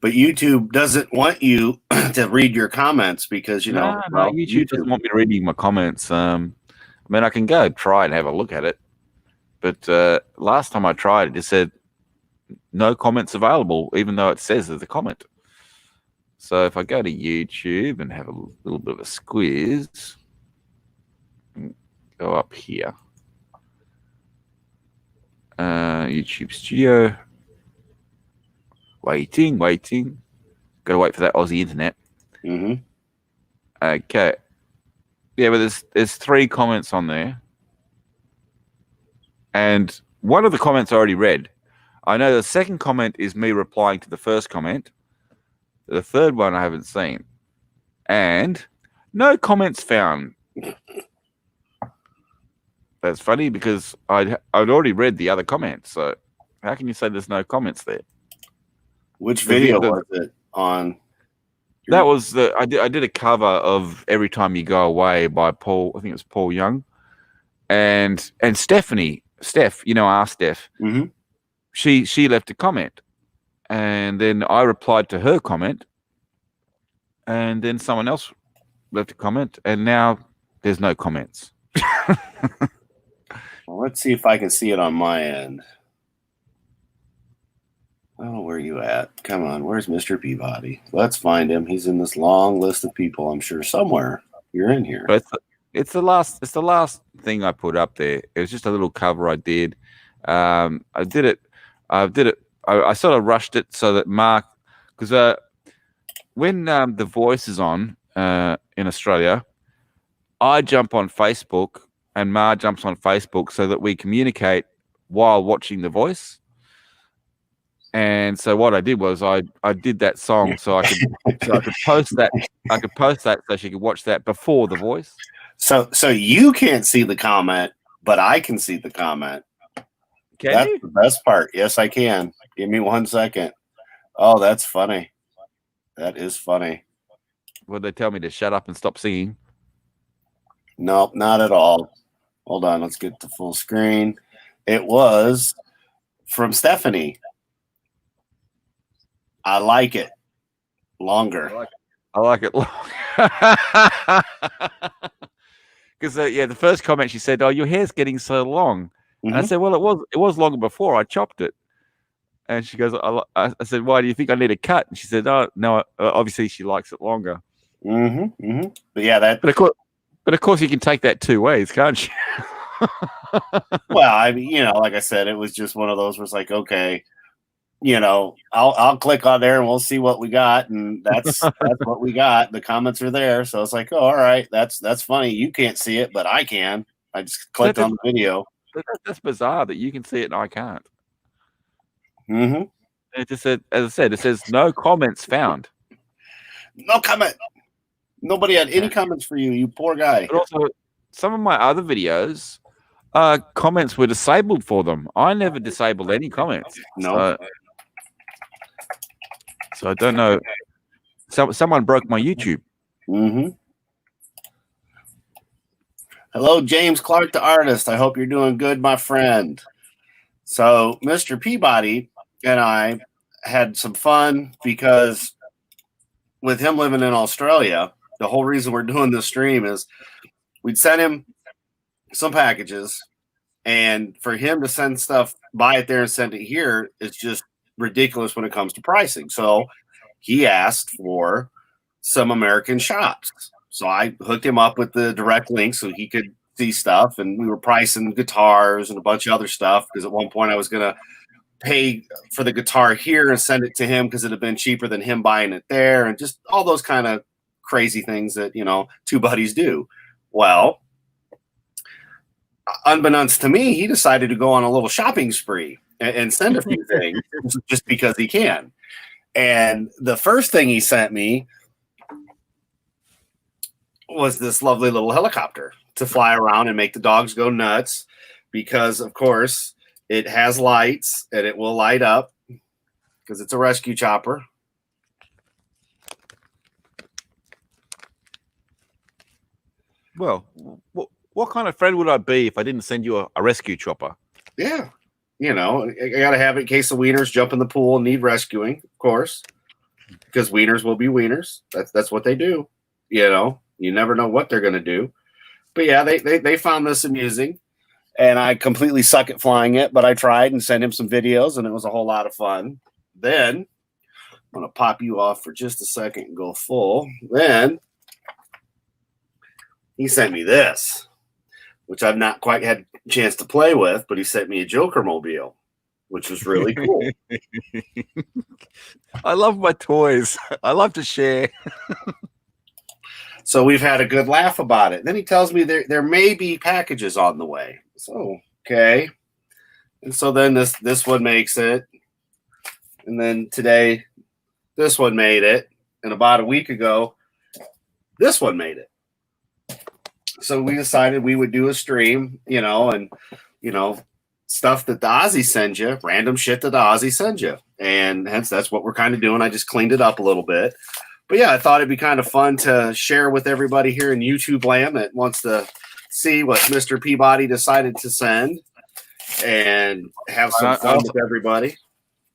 But YouTube doesn't want you to read your comments because, No, YouTube doesn't want me reading my comments. I mean, I can go try and have a look at it. But last time I tried, it just said no comments available, even though it says there's a comment. So if I go to YouTube and have a little bit of a squeeze, go up here. YouTube Studio. Waiting. Got to wait for that Aussie internet. Mm-hmm. Okay. Yeah, but there's 3 comments on there. And one of the comments I already read. I know the second comment is me replying to the first comment. The third one I haven't seen. And no comments found. That's funny because I'd already read the other comments. So how can you say there's no comments there? Which video was it on? That was I did a cover of Every Time You Go Away by Paul. I think it was Paul Young, and Stephanie. Steph, our Steph. Mm-hmm. She left a comment, and then I replied to her comment, and then someone else left a comment, and now there's no comments. Well, let's see if I can see it on my end. Oh, where are you at? Come on, where's Mr. Peabody? Let's find him. He's in this long list of people, I'm sure somewhere. You're in here. But it's the last thing I put up there. It was just a little cover I did. I sort of rushed it so that Mark, because when The Voice is on in Australia, I jump on Facebook and Ma jumps on Facebook so that we communicate while watching The Voice. And so what I did was I did that song so I could post that. I could post that so she could watch that before The Voice. So you can't see the comment, but I can see the comment. That's the best part. Yes, I can. Give me 1 second. Oh, that's funny. That is funny. Would they tell me to shut up and stop singing? Nope, not at all. Hold on, let's get to full screen. It was from Stephanie. I like it longer. I like it longer. Because the first comment she said, "Oh, your hair's getting so long." Mm-hmm. And I said, "Well, it was longer before. I chopped it." And she goes, "I said, why do you think I need a cut?" And she said, "Oh, no, obviously she likes it longer." Mm-hmm. Mm-hmm. But yeah, But of course, you can take that 2 ways, can't you? Well, I mean, like I said, it was just one of those where it's like, okay, I'll click on there and we'll see what we got, and that's what we got. The comments are there, so it's like, oh, all right, that's funny. You can't see it, but I can. I just clicked on the video. That's bizarre that you can see it and I can't. Mm-hmm. It just said, as I said, it says no comments found. No comment. Nobody had any comments for you. You poor guy. But also, some of my other videos, comments were disabled for them. I never disabled any comments. No. So I don't know. Someone broke my YouTube. Mm-hmm. Hello, James Clark, the artist. I hope you're doing good, my friend. So Mr. Peabody and I had some fun because with him living in Australia, the whole reason we're doing this stream is we'd send him some packages, and for him to send stuff, buy it there and send it here is just ridiculous when it comes to pricing. So he asked for some American shops. So I hooked him up with the direct link so he could see stuff, and we were pricing guitars and a bunch of other stuff because at one point I was going to pay for the guitar here and send it to him because it had been cheaper than him buying it there, and just all those kind of crazy things that, two buddies do. Well, unbeknownst to me, he decided to go on a little shopping spree and send a few things just because he can. And the first thing he sent me was this lovely little helicopter to fly around and make the dogs go nuts because, of course, it has lights and it will light up because it's a rescue chopper. Well, what kind of friend would I be if I didn't send you a rescue chopper? Yeah. I got to have it in case the wieners jump in the pool and need rescuing, of course. because wieners will be wieners. That's what they do. You know, you never know what they're going to do. But yeah, they found this amusing, and I completely suck at flying it, but I tried and sent him some videos, and it was a whole lot of fun. Then I'm going to pop you off for just a second and go full. Then he sent me this, which I've not quite had a chance to play with, but he sent me a Joker mobile, which was really cool. I love my toys. I love to share. So we've had a good laugh about it. Then he tells me there may be packages on the way. So, okay. And so then this one makes it. And then today, this one made it. And about a week ago, this one made it. So we decided we would do a stream, and, stuff that the Aussie sends you, random shit that the Aussie sends you. And hence that's what we're kind of doing. I just cleaned it up a little bit. But yeah, I thought it'd be kind of fun to share with everybody here in YouTube land that wants to see what Mr. Peabody decided to send and have some fun with everybody.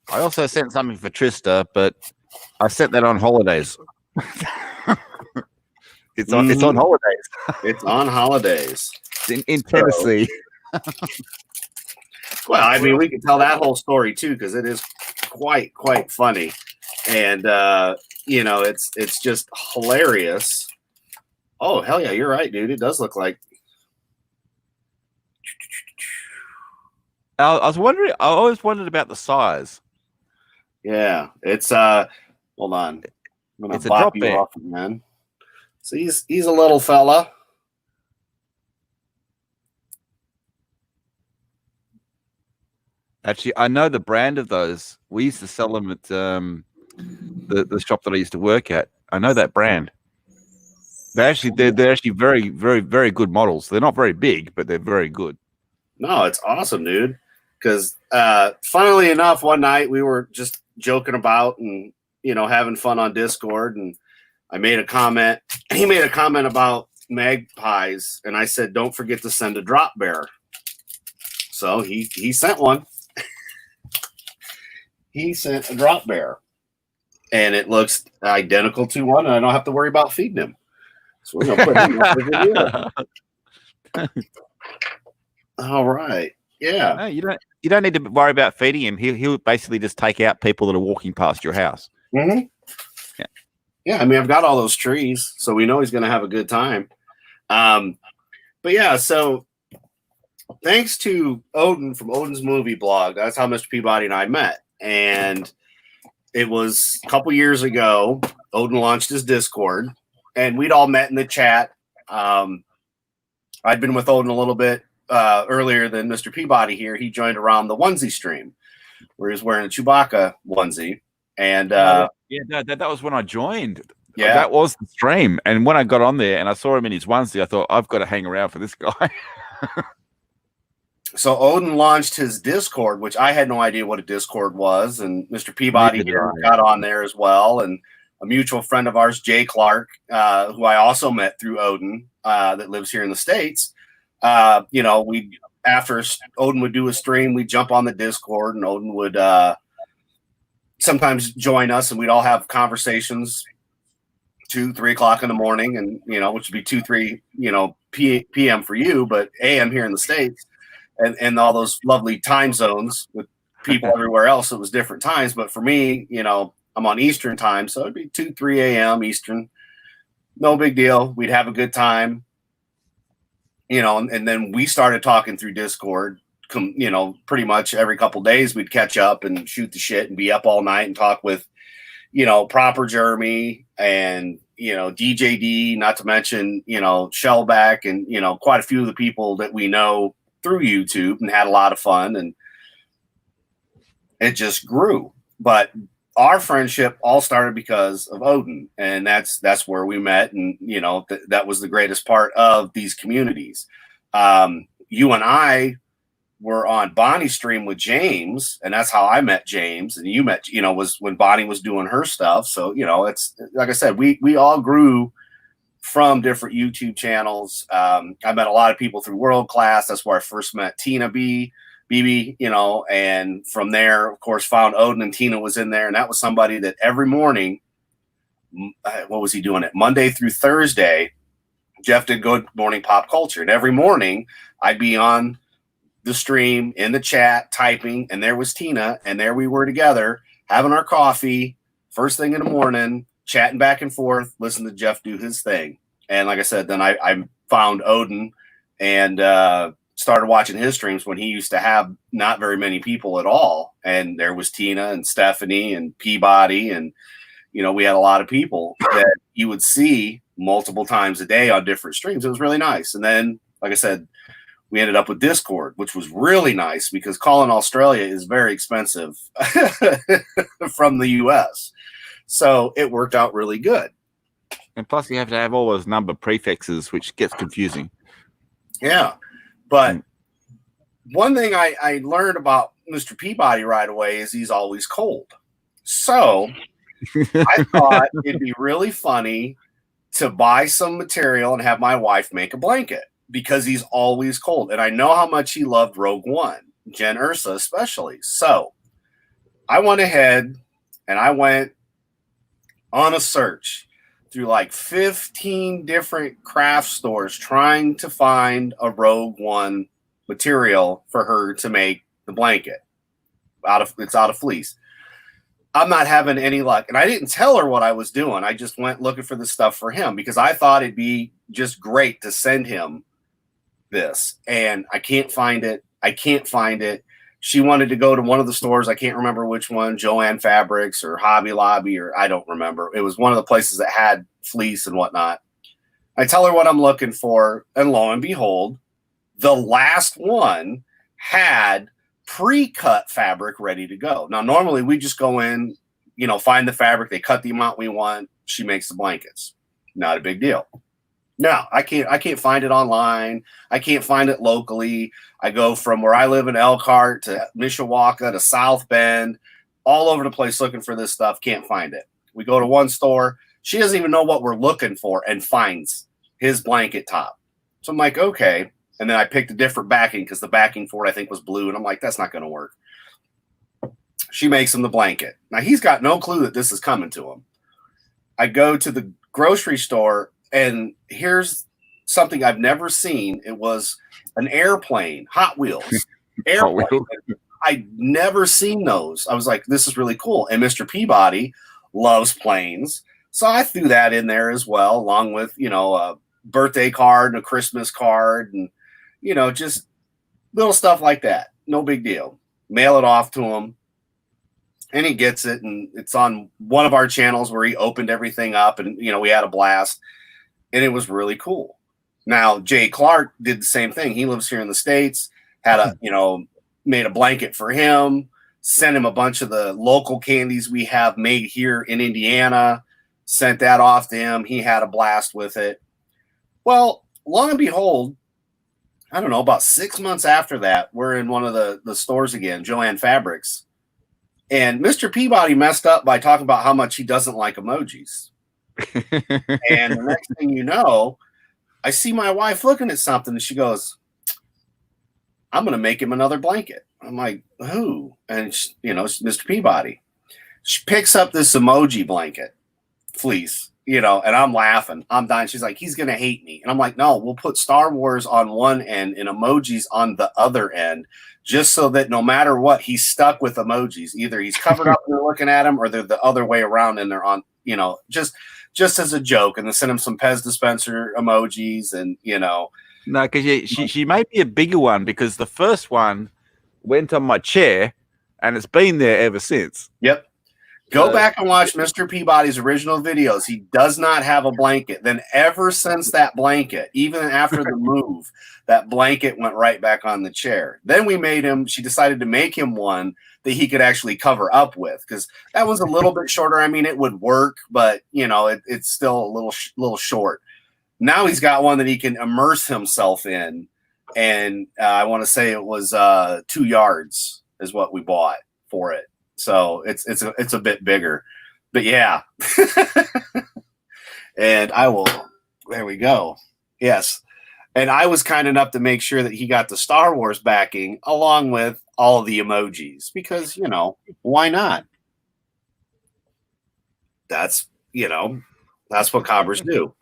I also sent something for Trista, but I sent that on holidays. It's on holidays. It's on holidays. In Tennessee. Well, I mean, we can tell that whole story too, because it is quite funny. And it's just hilarious. Oh, hell yeah, you're right, dude. It does look like. I was wondering. I always wondered about the size. Yeah, it's hold on. I'm gonna bop you off, man. So he's a little fella. Actually, I know the brand of those. We used to sell them at the shop that I used to work at. I know that brand. They're actually very, very, very good models. They're not very big, but they're very good. No, it's awesome, dude. Because funnily enough, one night we were just joking about and having fun on Discord, and I made a comment. He made a comment about magpies, and I said, "Don't forget to send a drop bear." So he sent one. He sent a drop bear, and it looks identical to one, and I don't have to worry about feeding him. So we're gonna put him up the video. All right. Yeah. No, you don't need to worry about feeding him. He'll basically just take out people that are walking past your house. Mm-hmm. Yeah. I mean, I've got all those trees, so we know he's going to have a good time. But yeah, so thanks to Odin from Odin's Movie Blog, that's how Mr. Peabody and I met. And it was a couple years ago. Odin launched his Discord, and we'd all met in the chat. I'd been with Odin a little bit earlier than Mr. Peabody here. He joined around the onesie stream where he was wearing a Chewbacca onesie. And that was when I joined. Yeah, that was the stream. And when I got on there and I saw him in his onesie, I thought, I've got to hang around for this guy. So Odin launched his Discord, which I had no idea what a Discord was. And Mr. Peabody here got on there as well. And a mutual friend of ours, Jay Clark, who I also met through Odin, that lives here in the States. After Odin would do a stream, we'd jump on the Discord, and Odin would sometimes join us, and we'd all have conversations 2-3 o'clock in the morning, and which would be 2-3 p.m. for you, but a.m. here in the States, and all those lovely time zones with people everywhere else. It was different times, but for me, I'm on Eastern time, so it'd be 2-3 a.m. Eastern. No big deal. We'd have a good time. And then we started talking through Discord, pretty much every couple days we'd catch up and shoot the shit and be up all night and talk with, Proper Jeremy and, DJD, not to mention, Shellback and, quite a few of the people that we know through YouTube, and had a lot of fun, and it just grew. But our friendship all started because of Odin, and that's where we met. And, that was the greatest part of these communities. You and I were on Bonnie's stream with James, and that's how I met James. And you met, was when Bonnie was doing her stuff. So, it's like I said, we all grew from different YouTube channels. I met a lot of people through World Class. That's where I first met Tina BB, and from there, of course, found Odin, and Tina was in there. And that was somebody that every morning what was he doing it? Monday through Thursday, Jeff did Good Morning Pop Culture. And every morning I'd be on the stream in the chat typing, and there was Tina, and there we were together having our coffee first thing in the morning, chatting back and forth, listening to Jeff do his thing. And like I said, then I found Odin and started watching his streams when he used to have not very many people at all. And there was Tina and Stephanie and Peabody. And, you know, we had a lot of people that you would see multiple times a day on different streams. It was really nice. And then, like I said, we ended up with Discord, which was really nice because calling Australia is very expensive from the US. So it worked out really good. And plus you have to have all those number prefixes, which gets confusing. Yeah. But one thing I learned about Mr. Peabody right away is he's always cold. So I thought it'd be really funny to buy some material and have my wife make a blanket because he's always cold. And I know how much he loved Rogue One, Jen Ursa especially. So I went ahead and I went on a search through like 15 different craft stores trying to find a Rogue One material for her to make the blanket. It's out of fleece. I'm not having any luck. And I didn't tell her what I was doing. I just went looking for the stuff for him because I thought it'd be just great to send him this. And I can't find it. She wanted to go to one of the stores. I can't remember which one, Joanne Fabrics or Hobby Lobby, or I don't remember. It was one of the places that had fleece and whatnot. I tell her what I'm looking for. And lo and behold, the last one had pre-cut fabric ready to go. Now, normally we just go in, find the fabric. They cut the amount we want. She makes the blankets. Not a big deal. No, I can't find it online. I can't find it locally. I go from where I live in Elkhart to Mishawaka to South Bend, all over the place looking for this stuff. Can't find it. We go to one store. She doesn't even know what we're looking for and finds his blanket top. So I'm like, okay. And then I picked a different backing because the backing for it, I think, was blue. And I'm like, that's not going to work. She makes him the blanket. Now, he's got no clue that this is coming to him. I go to the grocery store, and here's something I've never seen. It was an airplane, Hot Wheels. Airplane. I'd never seen those. I was like, this is really cool. And Mr. Peabody loves planes. So I threw that in there as well, along with, a birthday card and a Christmas card and, just little stuff like that. No big deal. Mail it off to him. And he gets it. And it's on one of our channels where he opened everything up and, we had a blast. And it was really cool. Now, Jay Clark did the same thing. He lives here in the States, had made a blanket for him, sent him a bunch of the local candies we have made here in Indiana, sent that off to him. He had a blast with it. Well, lo and behold, I don't know, about 6 months after that, we're in one of the stores again, Joanne Fabrics. And Mr. Peabody messed up by talking about how much he doesn't like emojis. And the next thing you know, I see my wife looking at something and she goes, I'm going to make him another blanket. I'm like, who? And, it's Mr. Peabody. She picks up this emoji blanket, fleece, and I'm laughing. I'm dying. She's like, he's going to hate me. And I'm like, no, we'll put Star Wars on one end and emojis on the other end, just so that no matter what, he's stuck with emojis. Either he's covered up and they're looking at him, or they're the other way around and they're on, just as a joke. And then send him some Pez dispenser emojis and, No, because she might be a bigger one because the first one went on my chair and it's been there ever since. Yep. Go back and watch Mr. Peabody's original videos. He does not have a blanket. Then ever since that blanket, even after the move, that blanket went right back on the chair. Then she decided to make him one that he could actually cover up with, because that was a little bit shorter. I mean, it would work, but it's still a little short. Now he's got one that he can immerse himself in. And I want to say it was 2 yards is what we bought for it. So it's a bit bigger, but yeah. And there we go. Yes. And I was kind enough to make sure that he got the Star Wars backing along with all of the emojis because, why not? That's that's what cobbers do.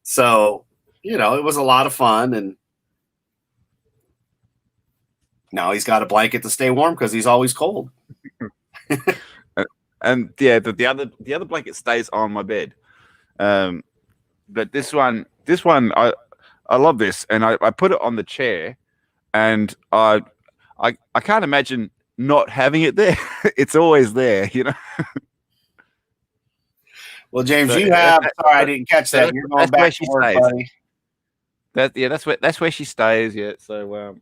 So, it was a lot of fun. And now he's got a blanket to stay warm because he's always cold. And yeah, the other blanket stays on my bed. But this one, I love this, and I put it on the chair, and I can't imagine not having it there. It's always there, Well, James, sorry, I didn't catch that. You're going back to work, buddy. That's where she stays. Yeah. So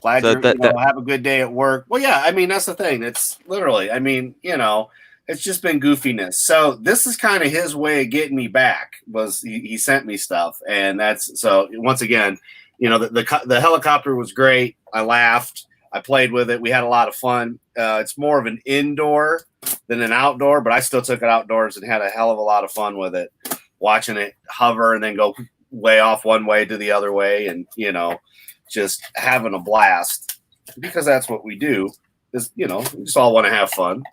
glad you have a good day at work. Well, yeah, I mean, that's the thing. It's literally, I mean, it's just been goofiness. So this is kind of his way of getting me back. Was he sent me stuff, and that's so. Once again, the helicopter was great. I laughed. I played with it. We had a lot of fun. It's more of an indoor than an outdoor, but I still took it outdoors and had a hell of a lot of fun with it, watching it hover and then go way off one way to the other way, and just having a blast, because that's what we do. Is we just all want to have fun.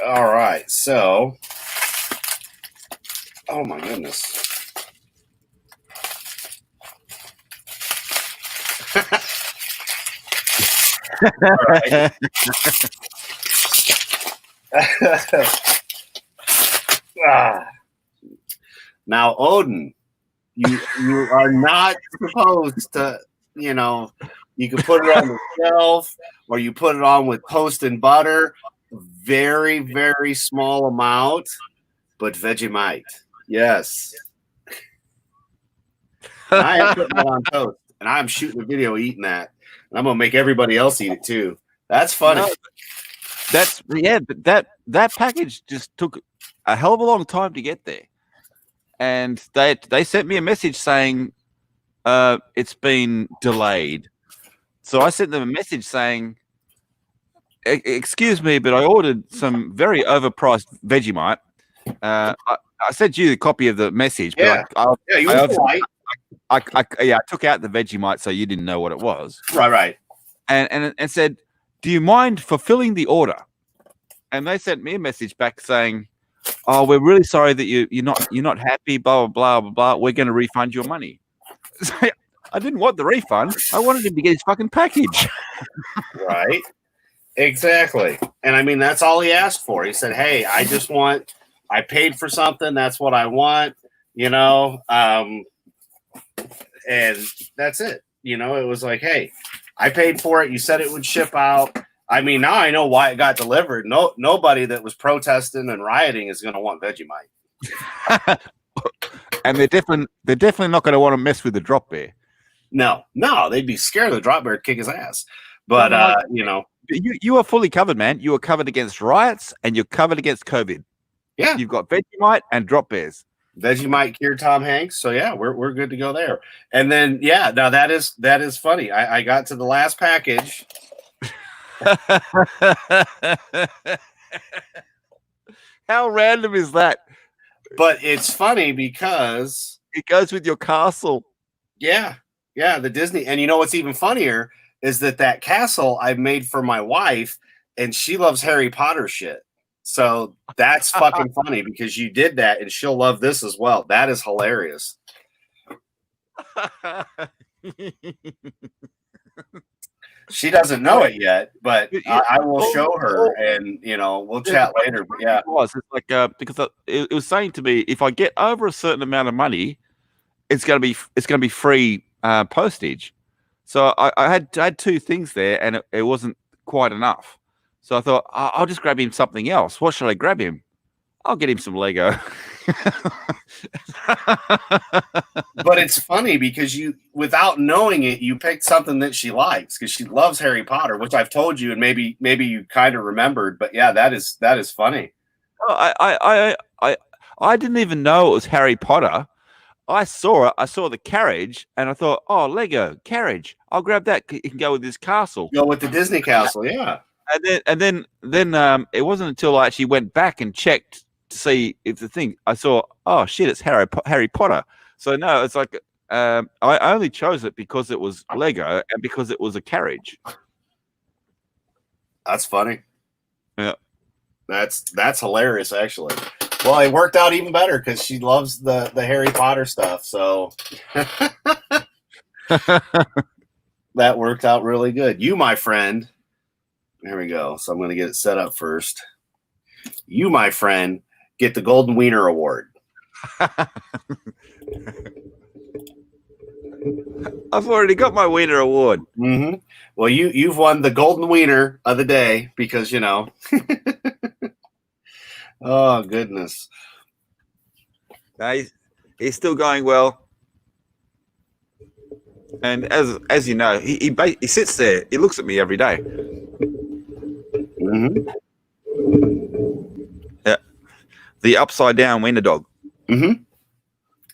All right, so oh my goodness. All right. Now, Odin, you are not supposed to, you can put it on the shelf, or you put it on with toast and butter. Very, very small amount, but Vegemite. Yes. And I am putting that on toast, and I'm shooting a video eating that. And I'm going to make everybody else eat it too. That's funny. But that package just took a hell of a long time to get there. And they sent me a message saying it's been delayed. So I sent them a message saying, excuse me, but I ordered some very overpriced Vegemite. I sent you the copy of the message. But I took out the Vegemite so you didn't know what it was. Right. And said, do you mind fulfilling the order? And they sent me a message back saying, oh, we're really sorry that you're not happy, blah, blah, blah, blah. We're going to refund your money. So I didn't want the refund. I wanted him to get his fucking package. Right. Exactly. And I mean, that's all he asked for. He said, hey, I paid for something. That's what I want, and that's it. It was like, hey, I paid for it. You said it would ship out. I mean, now I know why it got delivered. Nobody that was protesting and rioting is going to want Vegemite. And they're definitely not going to want to mess with the drop bear. No, they'd be scared of the drop bear to kick his ass. But you are fully covered, man. You are covered against riots, and you're covered against COVID. Yeah, you've got Vegemite and drop bears. Vegemite cured Tom Hanks, so yeah, we're good to go there. And then now that is funny. I got to the last package. How random is that? But it's funny because it goes with your castle. Yeah, the Disney. And what's even funnier is that castle I made for my wife, and she loves Harry Potter shit. So that's fucking funny because you did that, and she'll love this as well. That is hilarious. She doesn't know it yet, but I will show her, and we'll chat later. But yeah, it's like because it was saying to me, if I get over a certain amount of money, it's gonna be free postage. So I had two things there, and it wasn't quite enough. So I thought, I'll just grab him something else. What should I grab him? I'll get him some Lego. But it's funny because without knowing it, you picked something that she likes because she loves Harry Potter, which I've told you, and maybe you kind of remembered. But yeah, that is funny. I didn't even know it was Harry Potter. I saw it. I saw the carriage, and I thought, oh, Lego carriage. I'll grab that. It can go with this castle. Go with the Disney castle, yeah. And then it wasn't until I actually went back and checked to see if the thing I saw. Oh shit! It's Harry Potter. So no, it's like I only chose it because it was Lego and because it was a carriage. That's funny. Yeah. That's hilarious, actually. Well, it worked out even better because she loves the Harry Potter stuff. So that worked out really good. You, my friend. There we go. So I'm going to get it set up first. You, my friend, get the Golden Wiener Award. I've already got my Wiener Award. Mm-hmm. Well, you've won the Golden Wiener of the day because, you know. Oh, goodness. He's still going well. And as you know, he sits there. He looks at me every day. Mm-hmm. Yeah, the upside down wiener dog. Mm-hmm.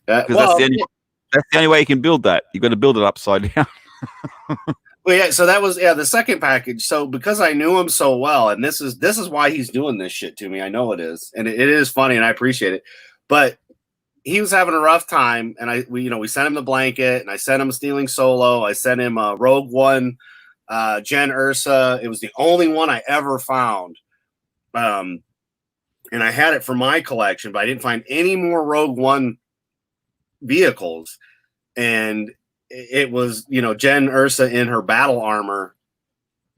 Because that's the only way you can build that. You got to build it upside down. Well, yeah. So that was the second package. So because I knew him so well, and this is why he's doing this shit to me. I know it is, and it is funny, and I appreciate it. But he was having a rough time, and we sent him the blanket, and I sent him Stealing Solo. I sent him a Rogue One, Jen Ursa. It was the only one I ever found, and I had it for my collection, but I didn't find any more Rogue One vehicles, and it was Jen Ursa in her battle armor.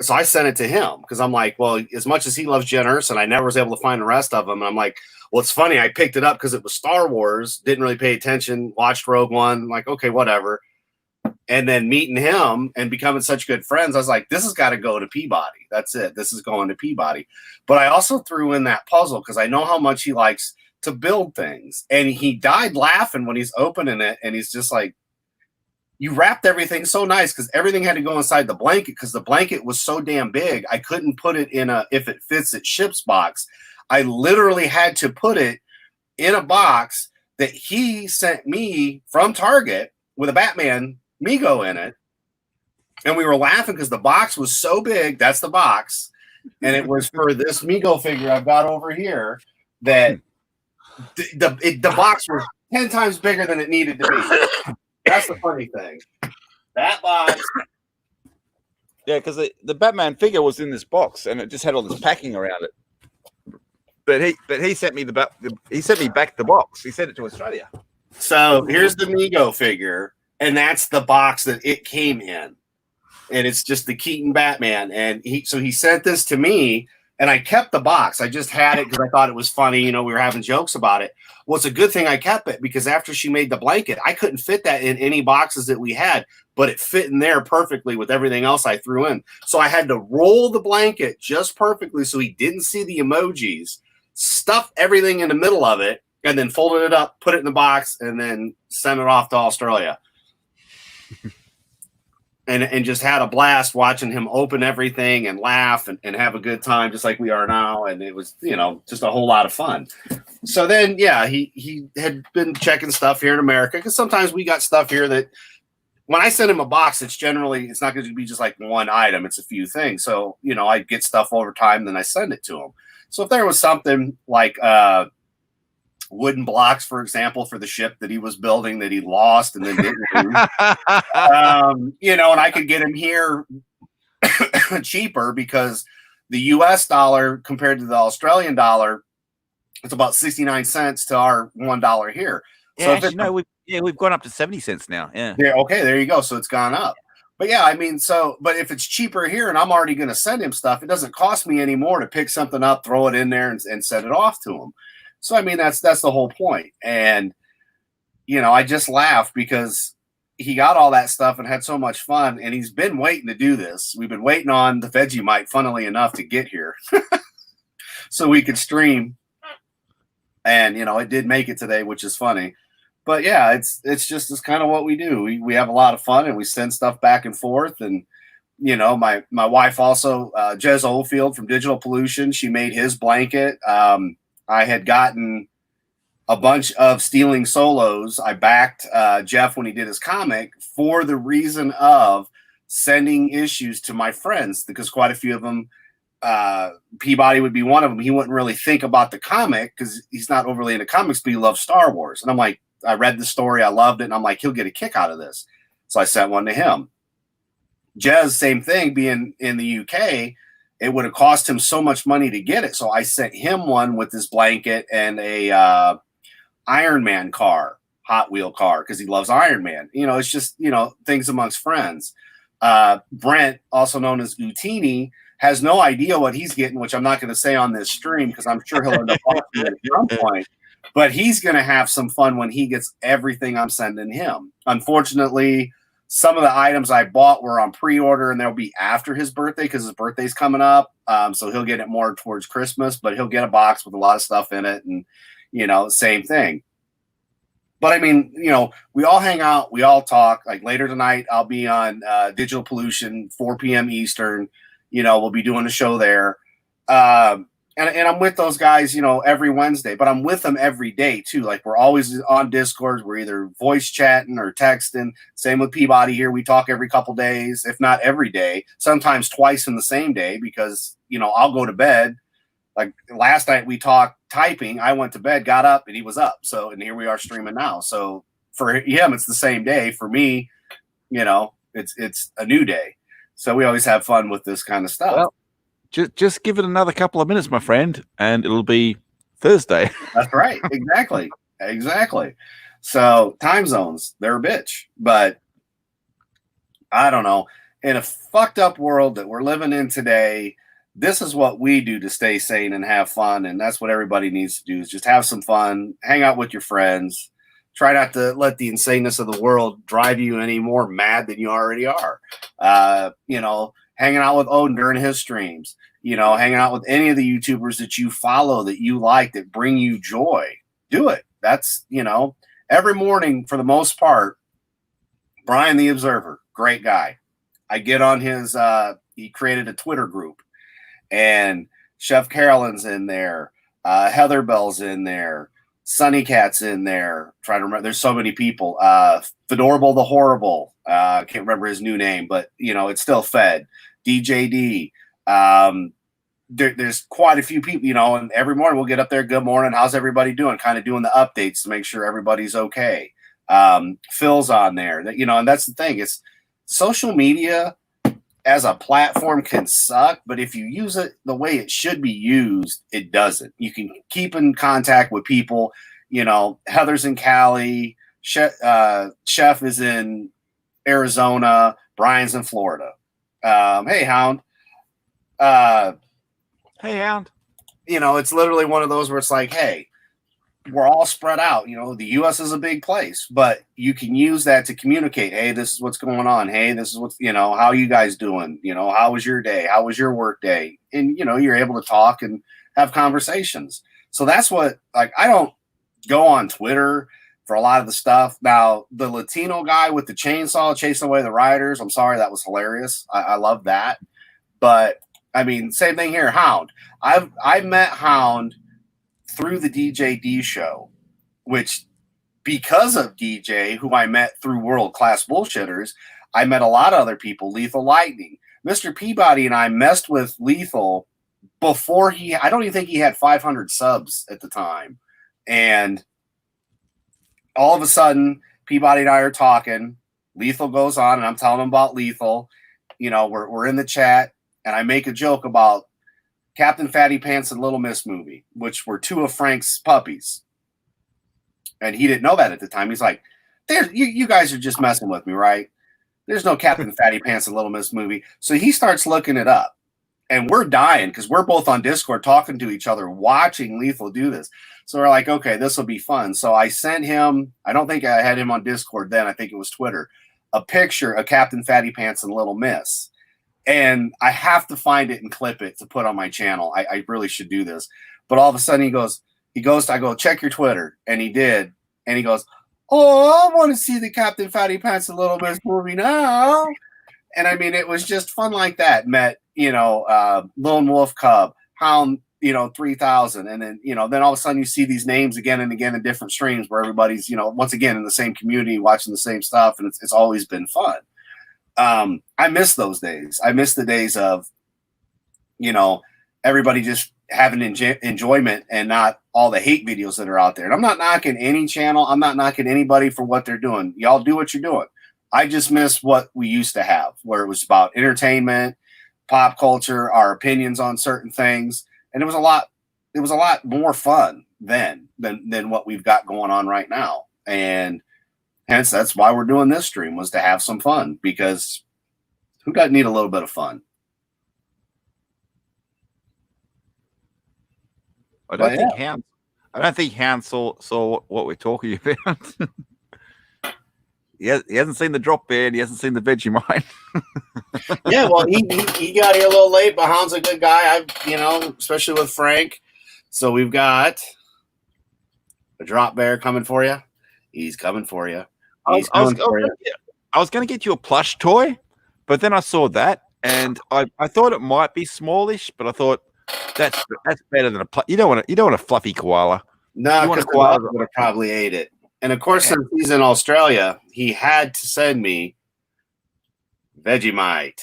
So I sent it to him because I'm like, well, as much as he loves Jen Ursa, and I never was able to find the rest of them, and I'm like, well, it's funny. I picked it up because it was Star Wars. Didn't really pay attention. Watched Rogue One. Like, okay, whatever. And then meeting him and becoming such good friends, I was like, this has got to go to Peabody. That's it. This is going to Peabody. But I also threw in that puzzle because I know how much he likes to build things. And he died laughing when he's opening it. And he's just like, you wrapped everything so nice because everything had to go inside the blanket because the blanket was so damn big. I couldn't put it in if it fits, it ships box. I literally had to put it in a box that he sent me from Target with a Batman Mego in it. And we were laughing because the box was so big. That's the box. And it was for this Mego figure I've got over here that the box was 10 times bigger than it needed to be. That's the funny thing. That box. Yeah, because the Batman figure was in this box and it just had all this packing around it. But he sent me back the box. He sent it to Australia. So here's the Mego figure, and that's the box that it came in, and it's just the Keaton Batman. And he sent this to me, and I kept the box. I just had it because I thought it was funny. We were having jokes about it. Well, it's a good thing I kept it because after she made the blanket, I couldn't fit that in any boxes that we had, but it fit in there perfectly with everything else I threw in. So I had to roll the blanket just perfectly so he didn't see the emojis. Stuff everything in the middle of it, and then folded it up, put it in the box, and then sent it off to Australia. and just had a blast watching him open everything and laugh and have a good time, just like we are now. And it was, just a whole lot of fun. So then, yeah, he had been checking stuff here in America because sometimes we got stuff here that when I send him a box, it's not going to be just like one item. It's a few things. So, I get stuff over time, then I send it to him. So if there was something like wooden blocks, for example, for the ship that he was building that he lost and then didn't use, and I could get him here cheaper because the U.S. dollar compared to the Australian dollar, it's about 69 cents to our $1 here. Yeah, so we've gone up to 70 cents now. Yeah. Okay, there you go. So it's gone up. But yeah, but if it's cheaper here and I'm already going to send him stuff, it doesn't cost me any more to pick something up, throw it in there and send it off to him. So, that's the whole point. And, I just laugh because he got all that stuff and had so much fun, and he's been waiting to do this. We've been waiting on the Vegemite, funnily enough, to get here so we could stream. And, it did make it today, which is funny. But yeah, it's kind of what we do. We have a lot of fun and we send stuff back and forth. And, my wife also, Jez Oldfield from Digital Pollution, she made his blanket. I had gotten a bunch of Stealing Solos. I backed Jeff when he did his comic for the reason of sending issues to my friends because quite a few of them, Peabody would be one of them. He wouldn't really think about the comic because he's not overly into comics, but he loves Star Wars. And I'm like, I read the story, I loved it, and I'm like, he'll get a kick out of this. So I sent one to him. Jez, same thing, being in the UK, it would have cost him so much money to get it. So I sent him one with this blanket and a Iron Man car, Hot Wheel car, because he loves Iron Man. It's just, things amongst friends. Brent, also known as Utini, has no idea what he's getting, which I'm not going to say on this stream because I'm sure he'll end up watching it at some point. But he's going to have some fun when he gets everything I'm sending him. Unfortunately, some of the items I bought were on pre-order, and they'll be after his birthday because his birthday's coming up. So he'll get it more towards Christmas, but he'll get a box with a lot of stuff in it, and same thing. But I mean, we all hang out, we all talk. Like later tonight, I'll be on Digital Pollution, 4 p.m. Eastern. We'll be doing a show there. And I'm with those guys, every Wednesday, but I'm with them every day too. Like we're always on Discord. We're either voice chatting or texting. Same with Peabody here. We talk every couple days, if not every day, sometimes twice in the same day because, I'll go to bed. Like last night we talked typing. I went to bed, got up, and he was up. So, and here we are streaming now. So for him, it's the same day. For me, it's a new day. So we always have fun with this kind of stuff. Well, just give it another couple of minutes, my friend, and it'll be Thursday. That's right. Exactly. So time zones, they're a bitch. But I don't know. In a fucked up world that we're living in today, this is what we do to stay sane and have fun. And that's what everybody needs to do is just have some fun, hang out with your friends. Try not to let the insaneness of the world drive you any more mad than you already are. Hanging out with Odin during his streams, hanging out with any of the YouTubers that you follow, that you like, that bring you joy. Do it. That's, every morning for the most part. Brian the Observer, great guy. I get on his, he created a Twitter group, and Chef Carolyn's in there. Heather Bell's in there. Sunny Cat's in there. Trying to remember. There's so many people. Fedorable the Horrible. I can't remember his new name, but it's still Fed. DJD. There's quite a few people, and every morning we'll get up there. Good morning. How's everybody doing? Kind of doing the updates to make sure everybody's okay. Phil's on there. And that's the thing. It's social media as a platform can suck, but if you use it the way it should be used, it doesn't. You can keep in contact with people. Heather's in Cali, Chef is in Arizona, Brian's in Florida. Hey, Hound. Hey, Hound. It's literally one of those where it's like, hey, we're all spread out. The U.S. is a big place, but you can use that to communicate. Hey, this is what's going on. Hey, this is what's, how are you guys doing? How was your day? How was your work day? And, you're able to talk and have conversations. So that's what, I don't go on Twitter for a lot of the stuff. Now, the Latino guy with the chainsaw chasing away the rioters, I'm sorry, that was hilarious. I love that. But, I mean, same thing here, Hound. I've met Hound through the DJ D show, which because of DJ, who I met through World Class Bullshitters, I met a lot of other people, Lethal Lightning. Mr. Peabody and I messed with Lethal before I don't even think he had 500 subs at the time. And all of a sudden, Peabody and I are talking. Lethal goes on, and I'm telling him about Lethal. We're in the chat, and I make a joke about Captain Fatty Pants and Little Miss movie, which were two of Frank's puppies. And he didn't know that at the time. He's like, you guys are just messing with me, right? There's no Captain Fatty Pants and Little Miss movie. So he starts looking it up. And we're dying because we're both on Discord talking to each other, watching Lethal do this. So we're like, okay, this will be fun. So I sent him, I don't think I had him on Discord then, I think it was Twitter, a picture of Captain Fatty Pants and Little Miss. And I have to find it and clip it to put on my channel. I really should do this. But all of a sudden he goes, I go, check your Twitter. And he did. And he goes, oh, I want to see the Captain Fatty Pants and Little Miss movie now. And I mean, it was just fun like that. Met, Lone Wolf Cub, Hound, 3000. And then, then all of a sudden you see these names again and again in different streams where everybody's, once again in the same community watching the same stuff. And it's always been fun. I miss those days. I miss the days of, everybody just having enjoyment and not all the hate videos that are out there. And I'm not knocking any channel. I'm not knocking anybody for what they're doing. Y'all do what you're doing. I just miss what we used to have, where it was about entertainment, pop culture, our opinions on certain things, and it was a lot more fun then than what we've got going on right now. And hence that's why we're doing this stream, was to have some fun, because who doesn't need a little bit of fun? I don't think Hound saw what we're talking about. He hasn't seen the drop bear. He hasn't seen the Vegemite. Yeah, well, he got here a little late, but Hound's a good guy. Especially with Frank. So we've got a drop bear coming for you. He's coming for you. I was going to get you a plush toy, but then I saw that, and I thought it might be smallish, but I thought that's better than a you don't want a fluffy koala. No, because the koala would have probably ate it. And of course, since he's in Australia, he had to send me Vegemite.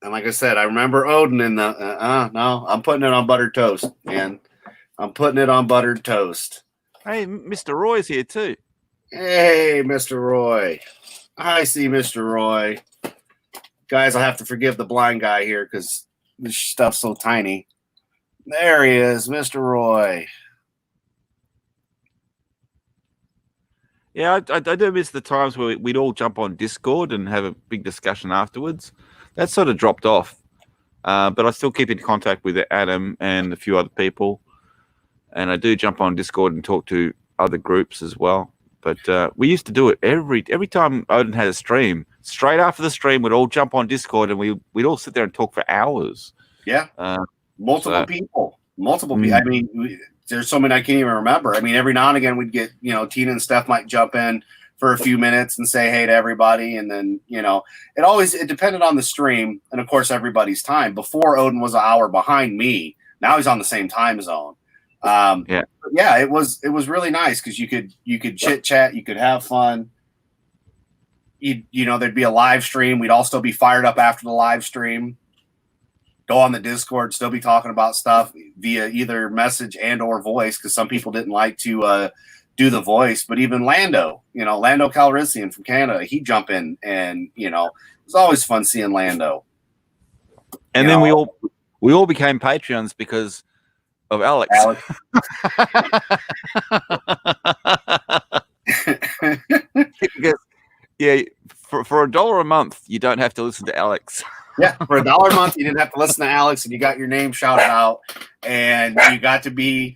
And like I said, I remember Odin in the no, I'm putting it on buttered toast, man. I'm putting it on buttered toast. Hey, Mr. Roy's here too. Hey, Mr. Roy. I see Mr. Roy. Guys, I'll have to forgive the blind guy here because this stuff's so tiny. There he is, Mr. Roy. Yeah, I do miss the times where we'd all jump on Discord and have a big discussion afterwards. That sort of dropped off. But I still keep in contact with Adam and a few other people. And I do jump on Discord and talk to other groups as well. But we used to do it every time Odin had a stream. Straight after the stream, we'd all jump on Discord and we'd all sit there and talk for hours. Yeah. Multiple people. I mean, there's so many I can't even remember. I mean, every now and again we'd get, Tina and Steph might jump in for a few minutes and say hey to everybody. And then, it depended on the stream and of course everybody's time. Before, Odin was an hour behind me. Now he's on the same time zone. It was really nice because you could chit chat, you could have fun. There'd be a live stream. We'd all still be fired up after the live stream. Go on the Discord, still be talking about stuff via either message and or voice, because some people didn't like to do the voice. But even Lando Calrissian from Canada, he'd jump in, and it was always fun seeing Lando. And then we all became Patreons because of Alex. Because, for $1 a month, you don't have to listen to Alex. Yeah, for $1 a month, you didn't have to listen to Alex, and you got your name shouted out, and you got to be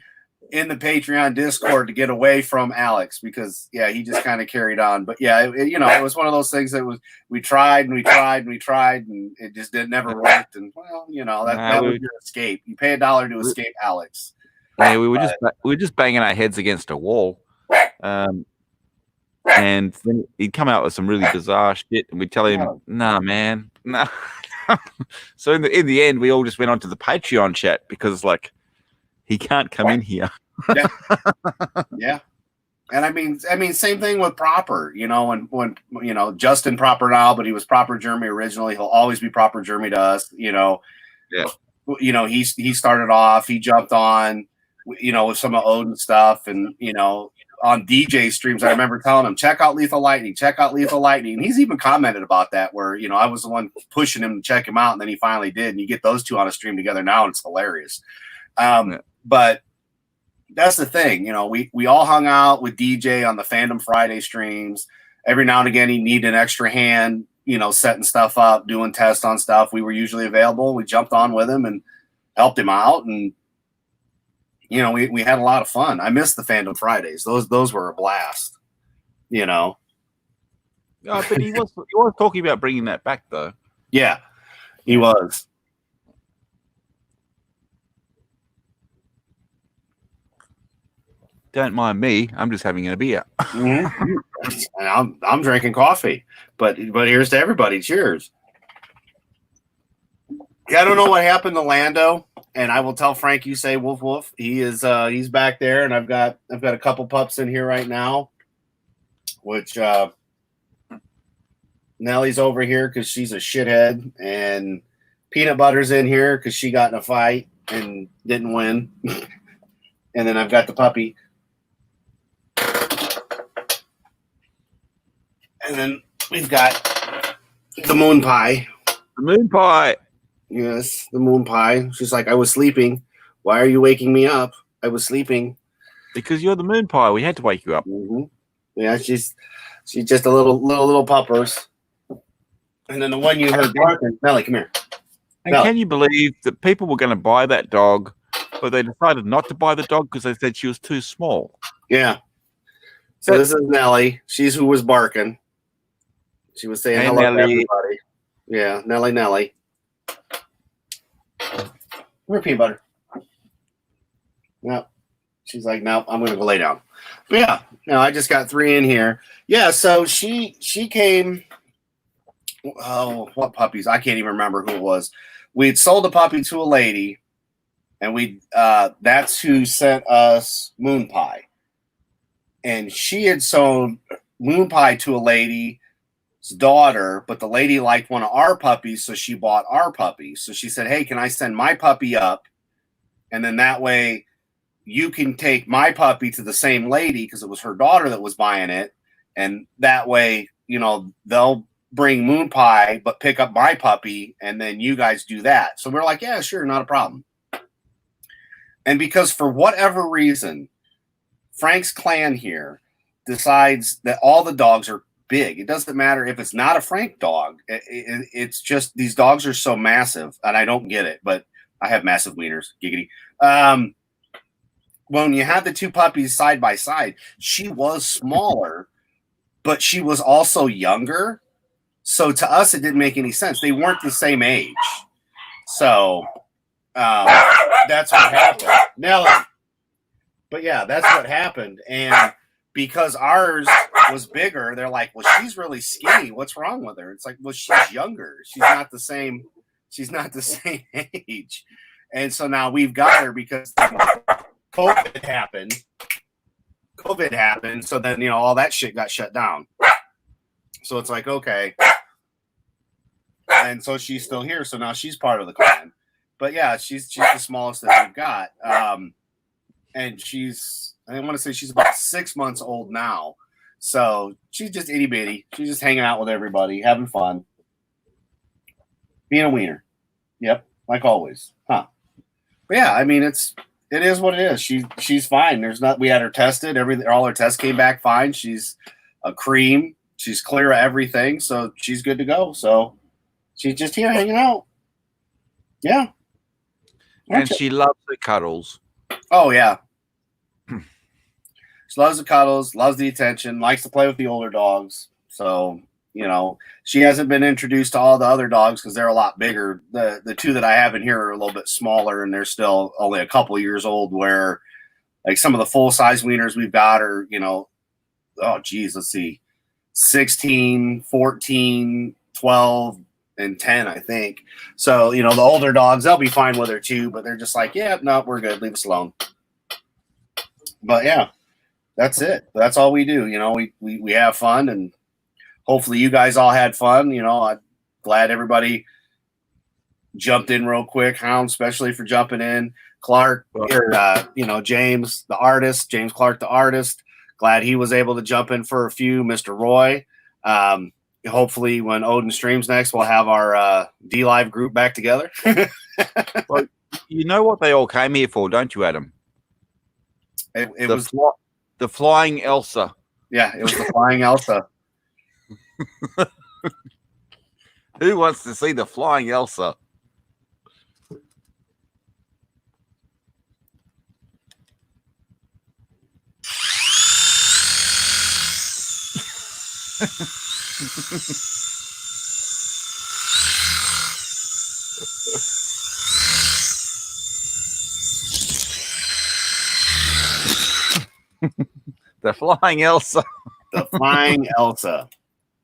in the Patreon Discord to get away from Alex because, he just kind of carried on. But it was one of those things that we tried and we tried and we tried, and it just never worked. And that was your escape. You pay $1 to escape Alex. Yeah, we were just banging our heads against a wall. And then he'd come out with some really bizarre shit, and we'd tell him, "Nah, man, nah." So in the end, we all just went onto the Patreon chat because he can't come in here. Yeah. And I mean, same thing with Proper. When Justin Proper now, but he was Proper Jeremy originally. He'll always be Proper Jeremy to us. Yeah. He started off. He jumped on. With some of Odin stuff, and on DJ streams, I remember telling him, check out Lethal Lightning. And he's even commented about that, where, I was the one pushing him to check him out, and then he finally did. And you get those two on a stream together now, and it's hilarious. But that's the thing, we all hung out with DJ on the Fandom Friday streams. Every now and again, he needed an extra hand, setting stuff up, doing tests on stuff. We were usually available. We jumped on with him and helped him out. And we had a lot of fun. I missed the Fandom Fridays. Those were a blast. Oh, but he was talking about bringing that back, though. Yeah, he was. Don't mind me. I'm just having a beer. Mm-hmm. And I'm drinking coffee. But here's to everybody. Cheers. I don't know what happened to Lando. And I will tell Frank, you say woof woof. He is he's back there, and I've got a couple pups in here right now, which Nellie's over here because she's a shithead, and Peanut Butter's in here because she got in a fight and didn't win. And then I've got the puppy. And then we've got the Moon Pie. The moon pie. Yes, the moon pie. She's like, I was sleeping. Why are you waking me up? I was sleeping. Because you're the moon pie. We had to wake you up. Mm-hmm. Yeah, she's just a little puppers. And then the one you heard barking, Nelly, come here. And can you believe that people were going to buy that dog, but they decided not to buy the dog because they said she was too small? Yeah. So this is Nelly. She's who was barking. She was saying hello to everybody. Yeah, Nelly. Come here, peanut butter. No. She's like, no, I'm going to go lay down. But yeah, no, I just got 3 in here. Yeah, so she came. Oh, what puppies? I can't even remember who it was. We'd sold a puppy to a lady, and that's who sent us Moon Pie. And she had sold Moon Pie to a lady's daughter, but the lady liked one of our puppies, so she bought our puppy. So she said, hey, can I send my puppy up? And then that way you can take my puppy to the same lady, because it was her daughter that was buying it. And that way, they'll bring Moon Pie, but pick up my puppy, and then you guys do that. So we're like, yeah, sure, not a problem. And because for whatever reason, Frank's clan here decides that all the dogs are big. It doesn't matter if it's not a Frank dog. It's just these dogs are so massive, and I don't get it, but I have massive wieners. Giggity. When you have the 2 puppies side by side, she was smaller, but she was also younger. So to us, it didn't make any sense. They weren't the same age. So that's what happened. Nelly. But yeah, that's what happened. And because ours was bigger, they're like, well, she's really skinny. What's wrong with her? It's like, well, she's younger. She's not the same age. And so now we've got her because COVID happened. So then, all that shit got shut down. So it's like, okay. And so she's still here. So now she's part of the clan. But yeah, she's the smallest that we've got. And I want to say she's about 6 months old now. So she's just itty bitty. She's just hanging out with everybody, having fun. Being a wiener. Yep. Like always. Huh. But yeah, I mean, it is what it is. She's fine. We had her tested. All her tests came back fine. She's a cream. She's clear of everything. So she's good to go. So she's just here hanging out. Yeah. And she loves the cuddles. Oh, yeah. She loves the cuddles, loves the attention, likes to play with the older dogs. So, she hasn't been introduced to all the other dogs because they're a lot bigger. The 2 that I have in here are a little bit smaller, and they're still only a couple years old, where like some of the full-size wieners we've got are, let's see, 16, 14, 12, and 10, I think. So, the older dogs, they'll be fine with her too, but they're just like, yeah, no, we're good. Leave us alone. But yeah, that's it. That's all we do. We have fun, and hopefully you guys all had fun. I'm glad everybody jumped in real quick. Hound, especially for jumping in. Clark, James, the artist, James Clark, the artist. Glad he was able to jump in for a few. Mr. Roy. Hopefully when Odin streams next, we'll have our D-Live group back together. Well, you know what they all came here for, don't you, Adam? It was the Flying Elsa. Yeah, it was the Flying Elsa. Who wants to see the Flying Elsa? The Flying Elsa. The Flying Elsa.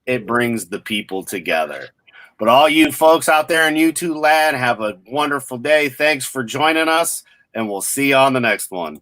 It brings the people together. But all you folks out there in YouTube land, have a wonderful day. Thanks for joining us, and we'll see you on the next one.